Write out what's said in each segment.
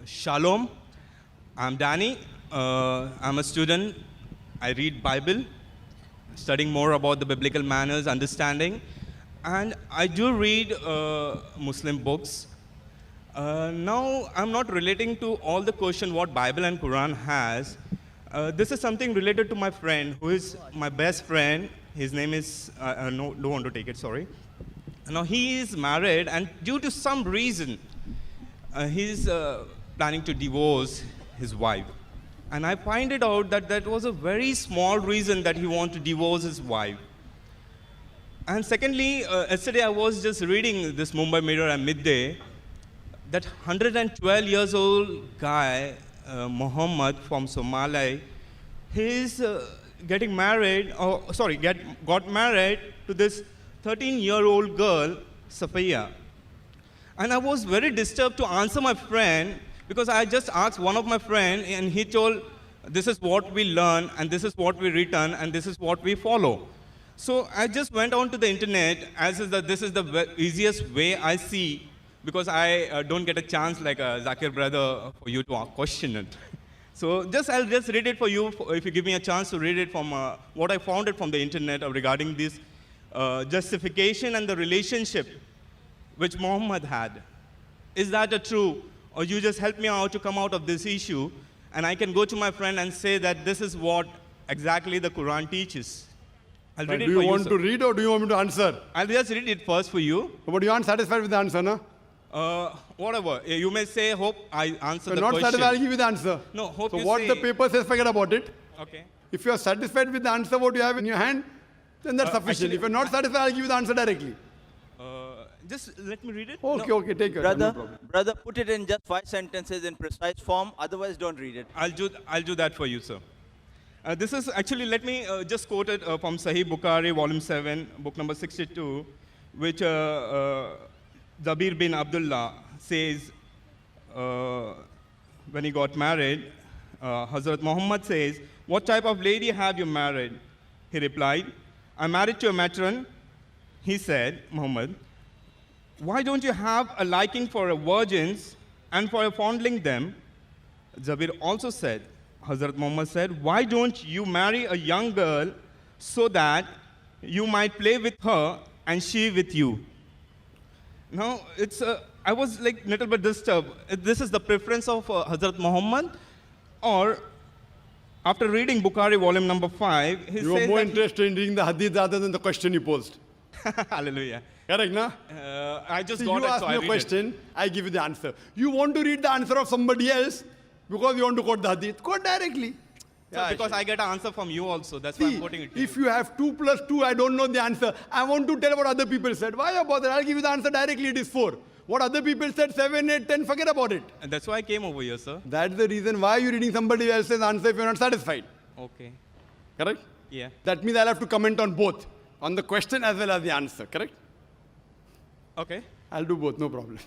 Shalom. I'm Danny. I'm a student. I read Bible, studying more about the biblical manners, understanding, and I do read Muslim books. Now, I'm not relating to all the question what Bible and Quran has. This is something related to my friend, who is my best friend. His name is, no, don't want to take it, sorry. Now, he is married, and due to some reason, he's planning to divorce his wife. And I find it out that that was a very small reason that he wanted to divorce his wife. And secondly, yesterday I was just reading this Mumbai Mirror at midday, that 112 years old guy, Muhammad from Somalia, he's getting married, got married to this 13-year-old girl, Safiya. And I was very disturbed to answer my friend, because I just asked one of my friends, and he told, this is what we learn, and this is what we return, and this is what we follow. So I just went on to the internet, as is that this is the easiest way I see, because I don't get a chance like Zakir brother for you to question it. So I'll just read it for you, if you give me a chance to read it from what I found it from the internet regarding this justification and the relationship which Muhammad had. Is that a true? Or you just help me out to come out of this issue, and I can go to my friend and say that this is what exactly the Quran teaches. I'll read it for you. Do you want to read or do you want me to answer? I'll just read it first for you. But you aren't satisfied with the answer, no? Whatever. You may say, hope I answer the question. Not satisfied, I'll give you the answer. No, hope so you what say. the paper says, forget about it. Okay. If you are satisfied with the answer, what you have in your hand, then that's sufficient. Actually, if you're not satisfied, I'll give you the answer directly. Just let me read it. Okay, okay, take your time. No problem. Brother, put it in just 5 sentences in precise form. Otherwise, don't read it. I'll do that for you, sir. This is actually, let me just quote it from Sahih Bukhari, volume 7, book number 62, which Zabir bin Abdullah says when he got married. Hazrat Muhammad says, "What type of lady have you married?" He replied, "I'm married to a matron." He said, Muhammad, "Why don't you have a liking for virgins and for fondling them?" Zabir also said, Hazrat Muhammad said, "Why don't you marry a young girl so that you might play with her and she with you?" Now, I was like a little bit disturbed. This is the preference of Hazrat Muhammad, or after reading Bukhari volume number 5, he you says are more interested in reading the hadith rather than the question you posed. Hallelujah. Correct, no? I just See, got you it, ask so me I a read question, I give you the answer. You want to read the answer of somebody else because you want to quote the hadith. Quote directly. So because I get an answer from you also, that's why I'm quoting it to if you have 2 plus 2, I don't know the answer. I want to tell what other people said. Why you bother? I'll give you the answer directly. It is 4. What other people said, 7, 8, 10, forget about it. And that's why I came over here, sir. That's the reason why you're reading somebody else's answer if you're not satisfied. Okay. Correct? Yeah. That means I'll have to comment on both, on the question as well as the answer. Correct? Okay. I'll do both, no problem.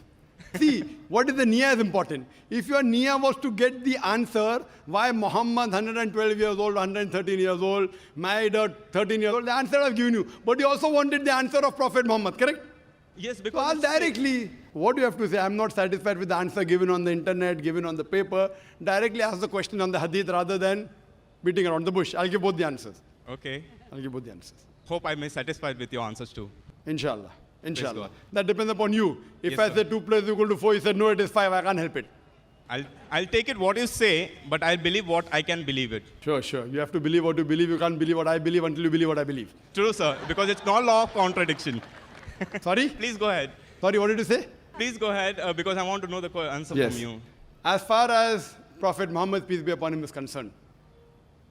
See, what is the niyyah is important. If your niyyah was to get the answer, why Muhammad, 112 years old, 113 years old, married a 13 years old, the answer I've given you. But you also wanted the answer of Prophet Muhammad, correct? Yes, So because ask directly. What do you have to say? I'm not satisfied with the answer given on the internet, given on the paper. Directly ask the question on the hadith rather than beating around the bush. I'll give both the answers. Okay. I'll give both the answers. Hope I may satisfied with your answers too. Inshallah. Inshallah. God. That depends upon you. If Yes, I sir. say 2 plus equal to 4, you said no, it is 5, I can't help it. I'll take it what you say, but I'll believe what I can believe it. Sure, sure. You have to believe what you believe. You can't believe what I believe until you believe what I believe. True, sir, because it's not law of contradiction. Sorry? Please go ahead. Sorry, what did you say? Please go ahead, because I want to know the answer Yes. from you. As far as Prophet Muhammad, peace be upon him, is concerned.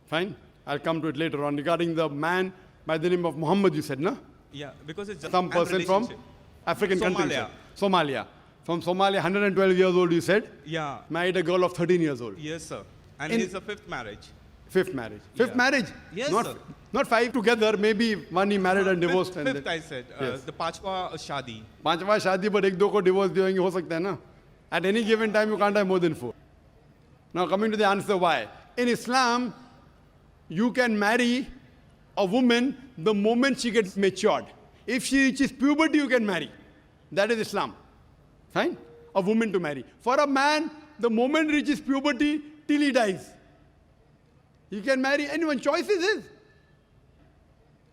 Fine? I'll come to it later on. Regarding the man by the name of Muhammad, you said, no? Yeah, because it's just Some an person from relationship. African country. you Somalia. said. Somalia. From Somalia, 112 years old, you said? Yeah. Married a girl of 13 years old. Yes, sir. And In- he's a 5th marriage. 5th marriage. 5th Yeah. marriage? Yes, not, sir. Not 5 together, maybe one he married and divorced. Fifth, and fifth then, I said. Yes. The Pachwa Shadi. 5वां शादी पर 1-2 को divorce देंगे हो सकता है ना? At any given time, you can't have more than 4. Now coming to the answer why. In Islam, you can marry a woman the moment she gets matured. If she reaches puberty, you can marry. That is Islam. Fine? A woman to marry. For a man, the moment reaches puberty till he dies. He can marry anyone. Choice is his.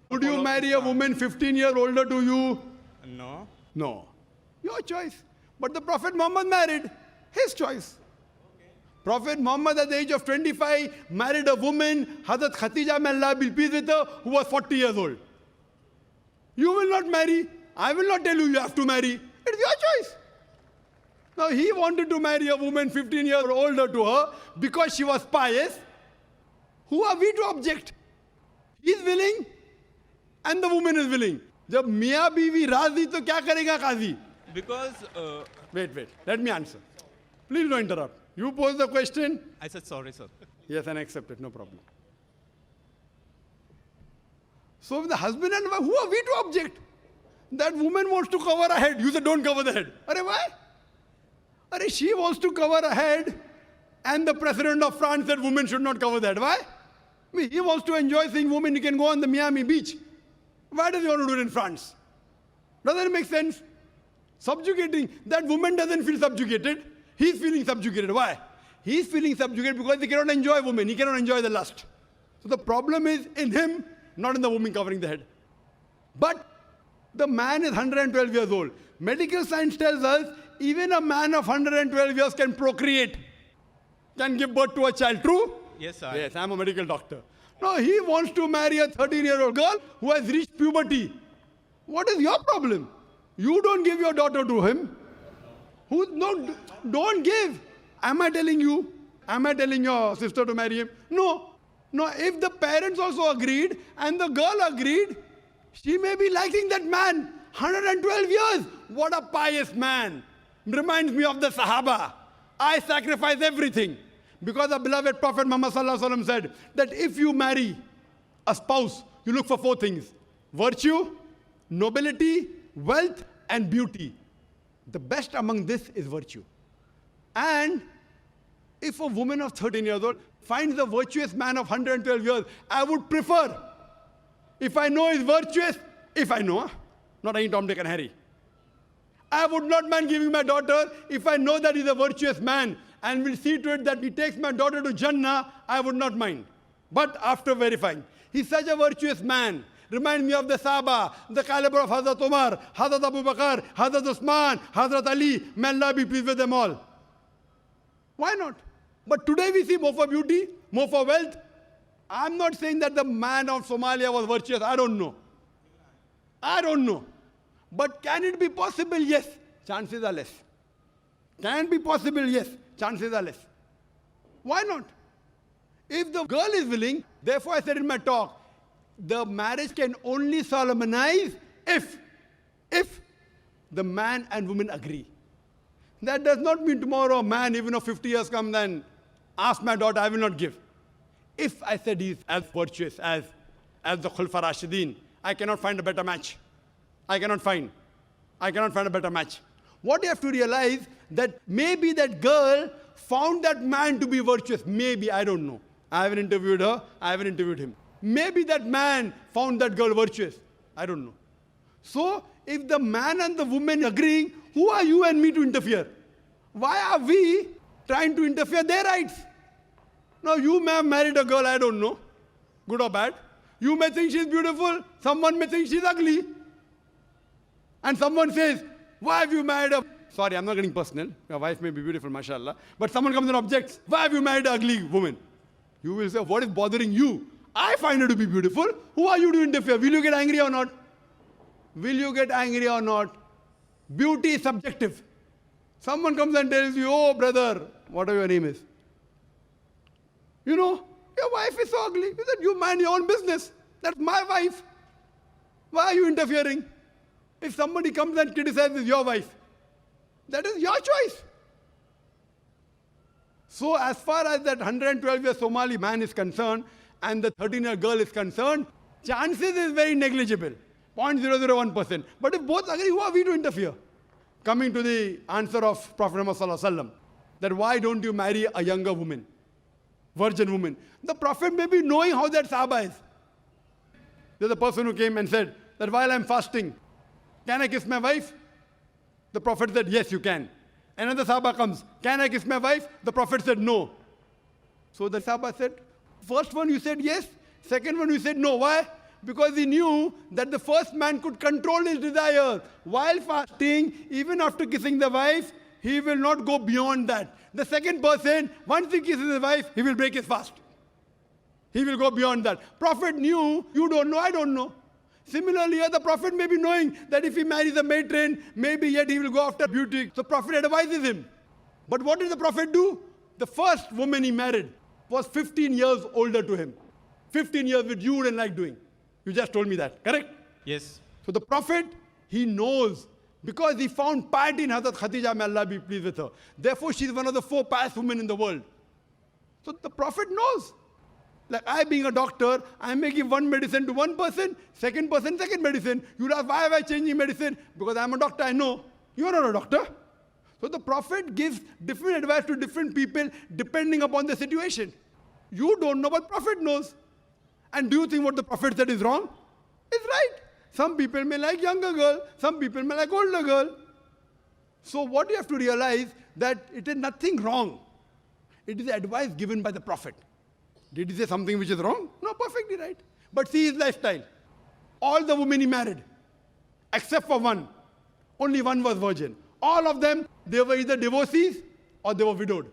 Would you marry a woman 15 years older to you? No. No. Your choice. But the Prophet Muhammad married. His choice. Prophet Muhammad at the age of 25 married a woman, Hazrat Khatija, may Allah be pleased with her, who was 40 years old. You will not marry. I will not tell you you have to marry. It's your choice. Now he wanted to marry a woman 15 years older to her because she was pious. Who are we to object? He is willing and the woman is willing. जब मियाँ बीवी राजी तो क्या करेगा काजी? Because Wait. Let me answer. Please don't interrupt. You pose the question. I said sorry, sir. Yes, and accept it. No problem. So the husband and wife, who are we to object? That woman wants to cover her head. You say don't cover the head. Arey why? Arey she wants to cover her head, and the president of France said women should not cover that. Why? I mean, he wants to enjoy seeing women. He can go on the Miami beach. Why does he want to do it in France? Doesn't it make sense? Subjugating. That woman doesn't feel subjugated. He's feeling subjugated. Why? He's feeling subjugated because he cannot enjoy women. He cannot enjoy the lust. So the problem is in him, not in the woman covering the head. But the man is 112 years old. Medical science tells us even a man of 112 years can procreate, can give birth to a child. True? Yes, sir. Yes, I'm a medical doctor. No, he wants to marry a 13-year-old girl who has reached puberty. What is your problem? You don't give your daughter to him. No, don't give. Am I telling you? Am I telling your sister to marry him? No. If the parents also agreed and the girl agreed, she may be liking that man. 112 years. What a pious man. Reminds me of the Sahaba. I sacrifice everything. Because the beloved Prophet Muhammad Sallallahu Alaihi Wasallam said that if you marry a spouse, you look for 4 things. Virtue, nobility, wealth, and beauty. The best among this is virtue. And if a woman of 13 years old finds a virtuous man of 112 years, I would prefer, if I know he's virtuous, not any Tom, Dick, and Harry. I would not mind giving my daughter if I know that he's a virtuous man and will see to it that he takes my daughter to Jannah, I would not mind. But after verifying, he's such a virtuous man. Remind me of the Sahaba, the caliber of Hazrat Umar, Hazrat Abu Bakr, Hazrat Usman, Hazrat Ali. May Allah be pleased with them all. Why not? But today we see more for beauty, more for wealth. I'm not saying that the man of Somalia was virtuous. I don't know. But can it be possible? Yes. Chances are less. Can it be possible? Yes. Chances are less. Why not? If the girl is willing, therefore I said in my talk, the marriage can only solemnize if the man and woman agree. That does not mean tomorrow a man, even of 50 years, comes and asks my daughter, I will not give. If I said he's as virtuous as the Khulfa Rashidin, I cannot find a better match. I cannot find a better match. What you have to realize that maybe that girl found that man to be virtuous. Maybe, I don't know. I haven't interviewed her. I haven't interviewed him. Maybe that man found that girl virtuous. I don't know. So, if the man and the woman agreeing, who are you and me to interfere? Why are we trying to interfere their rights? Now, you may have married a girl, I don't know, good or bad. You may think she's beautiful. Someone may think she's ugly. And someone says, why have you married a... Sorry, I'm not getting personal. Your wife may be beautiful, mashallah. But someone comes and objects, why have you married an ugly woman? You will say, what is bothering you? I find her to be beautiful. Who are you to interfere? Will you get angry or not? Will you get angry or not? Beauty is subjective. Someone comes and tells you, oh brother, whatever your name is. You know, your wife is so ugly. You said, you mind your own business. That's my wife. Why are you interfering? If somebody comes and criticizes your wife, that is your choice. So as far as that 112-year Somali man is concerned and the 13-year girl is concerned, chances is very negligible, 0.001%. But if both agree, who are we to interfere? Coming to the answer of Prophet Muhammad Sallallahu Alaihi Wasallam, that why don't you marry a younger woman, virgin woman? The Prophet may be knowing how that Sahaba is. There's a person who came and said that while I'm fasting, can I kiss my wife? The Prophet said, yes, you can. Another Sahaba comes, can I kiss my wife? The Prophet said no. So the Sahaba said, first one you said yes, second one you said no. Why? Because he knew that the first man could control his desire. While fasting, even after kissing the wife, he will not go beyond that. The second person, once he kisses his wife, he will break his fast. He will go beyond that. Prophet knew, you don't know, I don't know. Similarly, the Prophet may be knowing that if he marries a matron, maybe yet he will go after beauty. So Prophet advises him. But what did the Prophet do? The first woman he married was 15 years older to him. 15 years, which you wouldn't like doing. You just told me that, correct? Yes. So the Prophet, he knows, because he found piety in Hazrat Khadija, may Allah be pleased with her. Therefore, she's one of the 4 pious women in the world. So the Prophet knows. Like I being a doctor, I may give one medicine to one person, second person, second medicine. You'd ask, why am I changing medicine? Because I'm a doctor, I know. You're not a doctor. So the Prophet gives different advice to different people depending upon the situation. You don't know, but Prophet knows. And do you think what the Prophet said is wrong? It's right. Some people may like younger girl, some people may like older girl. So what you have to realize that it is nothing wrong. It is advice given by the Prophet. Did he say something which is wrong? No, perfectly right. But see his lifestyle. All the women he married, except for one. Only one was virgin. All of them, they were either divorcees or they were widowed.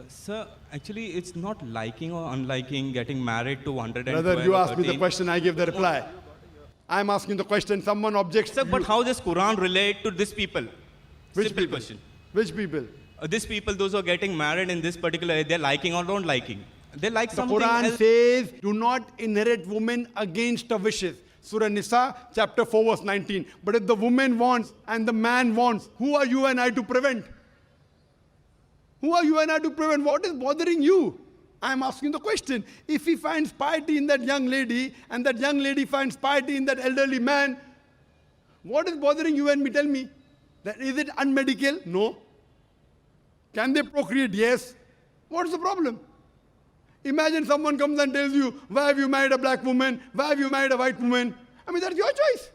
Sir, actually, it's not liking or unliking getting married to 112 Brother, you or asked me the 13. question, I give the reply. I'm asking the question, someone objects. Sir, but how does Quran relate to these people? Which Simple people? question. Which people? These people, those who are getting married in this particular area, they're liking or don't liking. They like The something Quran else. says, do not inherit women against her wishes. Surah Nisa, chapter 4, verse 19. But if the woman wants and the man wants, who are you and I to prevent? Who are you and I to prevent? What is bothering you? I'm asking the question. If he finds piety in that young lady and that young lady finds piety in that elderly man, what is bothering you and me? Tell me. That is it unmedical? No. Can they procreate? Yes. What's the problem? Imagine someone comes and tells you, why have you married a black woman? Why have you married a white woman? I mean, that's your choice.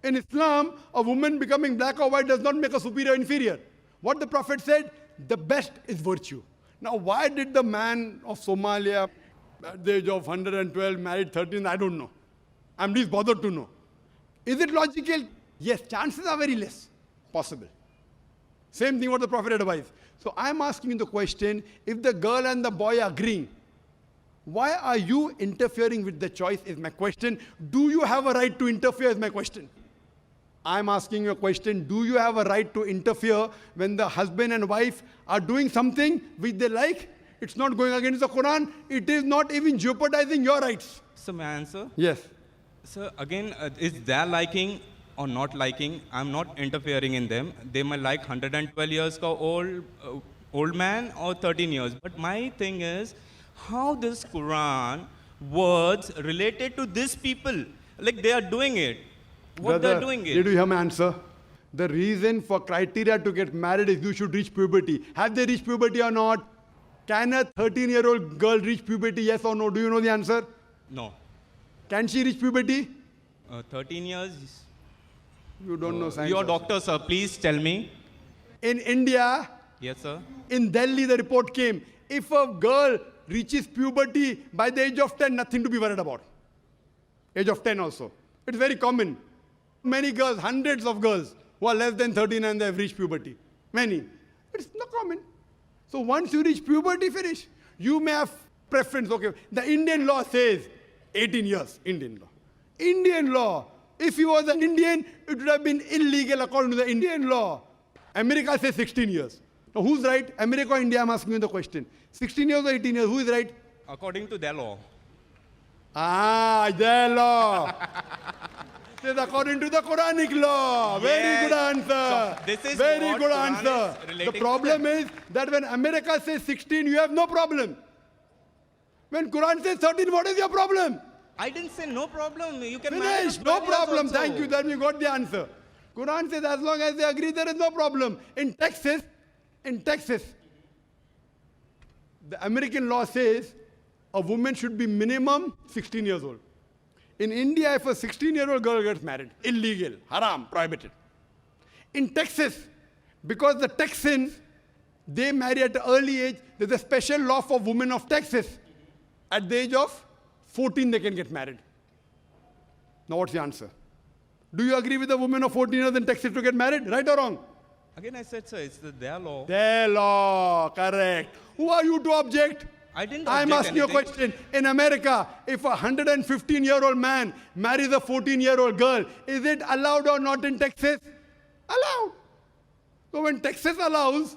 In Islam, a woman becoming black or white does not make her superior or inferior. What the Prophet said, the best is virtue. Now, why did the man of Somalia at the age of 112 married 13? I don't know. I'm least bothered to know. Is it logical? Yes, chances are very less possible. Same thing what the Prophet advised. So I'm asking you the question, if the girl and the boy are agreeing, why are you interfering with the choice is my question. Do you have a right to interfere is my question. I'm asking you a question, do you have a right to interfere when the husband and wife are doing something which they like? It's not going against the Quran. It is not even jeopardizing your rights. So may I answer? Yes. So again, is their liking or not liking? I'm not interfering in them. They might like 112 years old man or 13 years. But my thing is, how this Quran words related to these people? Like they are doing it. What Brother, they're doing did it. you hear my answer? The reason for criteria to get married is you should reach puberty. Have they reached puberty or not? Can a 13-year-old girl reach puberty, yes or no? Do you know the answer? No. Can she reach puberty? 13 years. You don't know science. You're a also. doctor, sir. Please tell me. In India, Yes, sir. in Delhi, the report came, if a girl reaches puberty by the age of 10, nothing to be worried about. Age of 10 also. It's very common. Many girls, hundreds of girls who are less than 13 and they have reached puberty. Many. It's not common. So once you reach puberty, finish. You may have preference. Okay, the Indian law says 18 years. Indian law. Indian law. If he was an Indian, it would have been illegal according to the Indian law. America says 16 years. Now who's right? America or India? I'm asking you the question. 16 years or 18 years? Who is right? According to their law. Their law. It is according to the Quranic law. Very Yes. good answer. So this is very what good Quran answer. is The relating to problem them. is that when America says 16, you have no problem. When Quran says 13, what is your problem? I didn't say no problem. You can marry Finish. for No 12 years problem. also. Thank you. Then we got the answer. Quran says as long as they agree, there is no problem. In Texas, the American law says a woman should be minimum 16 years old. In India, if a 16-year-old girl gets married, illegal, haram, prohibited. in Texas, because the Texans, they marry at an early age. There's a special law for women of Texas. At the age of 14, they can get married. Now, what's the answer? Do you agree with the women of 14 years in Texas to get married? Right or wrong? Again, I said, sir, it's their law. Their law, correct. Who are you to object? I didn't I'm object asking you a anything. question. In America, if a 115-year-old man marries a 14-year-old girl, is it allowed or not in Texas? Allowed. So when Texas allows,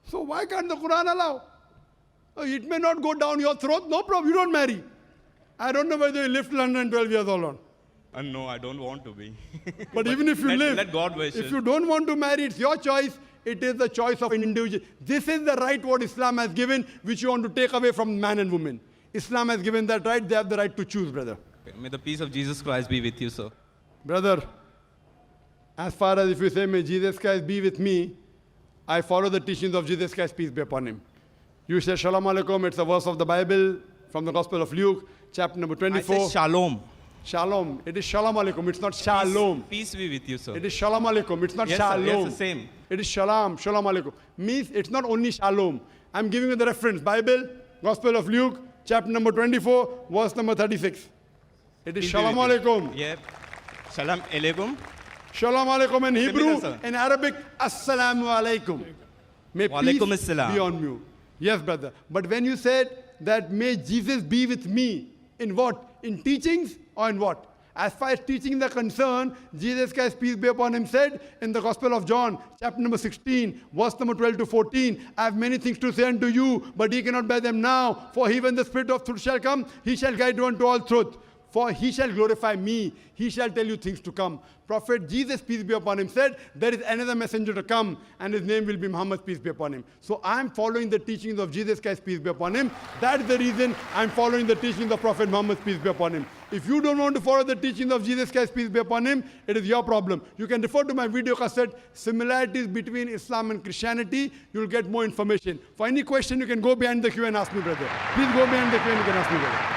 so why can't the Quran allow? It may not go down your throat, no problem, you don't marry. I don't know whether you live till 112 years old or not. No, I don't want to be. But even if you live, let God wish if it. you don't want to marry, it's your choice. It is the choice of an individual. This is the right what Islam has given, which you want to take away from man and woman. Islam has given that right. They have the right to choose, brother. May the peace of Jesus Christ be with you, sir. Brother, as far as if you say, may Jesus Christ be with me, I follow the teachings of Jesus Christ, peace be upon him. You say Shalom Alaikum, it's a verse of the Bible from the Gospel of Luke, chapter number I 24. said shalom. Shalom. It is Shalom Alaikum, it's not Shalom. Peace be with you, sir. It is Shalom Alaikum, it's not Yes, sir. Shalom. Yes, the same. It is Shalom, Shalom Alaikum. Means it's not only Shalom. I'm giving you the reference. Bible, Gospel of Luke, chapter number 24, verse number 36. It is Peace be Shalom with you. Alaikum. Yep. Shalom alaikum. Shalom Alaikum in Hebrew, sir. in Arabic, Assalamu Alaikum. May Wa peace alaikum assalam. be on you. Yes, brother. But when you said that may Jesus be with me, in what? In teachings or in what? As far as teachings are concerned, Jesus Christ, peace be upon him, said in the Gospel of John, chapter number 16, verse number 12 to 14, I have many things to say unto you, but ye cannot bear them now. For he, when the Spirit of truth shall come, he shall guide you unto all truth. For he shall glorify me. He shall tell you things to come. Prophet Jesus, peace be upon him, said, there is another messenger to come, and his name will be Muhammad, peace be upon him. So I am following the teachings of Jesus Christ, peace be upon him. That is the reason I am following the teachings of Prophet Muhammad, peace be upon him. If you don't want to follow the teachings of Jesus Christ, peace be upon him, it is your problem. You can refer to my video cassette, Similarities Between Islam and Christianity. You will get more information. For any question, you can go behind the queue and ask me, brother. Please go behind the queue and you can ask me, brother.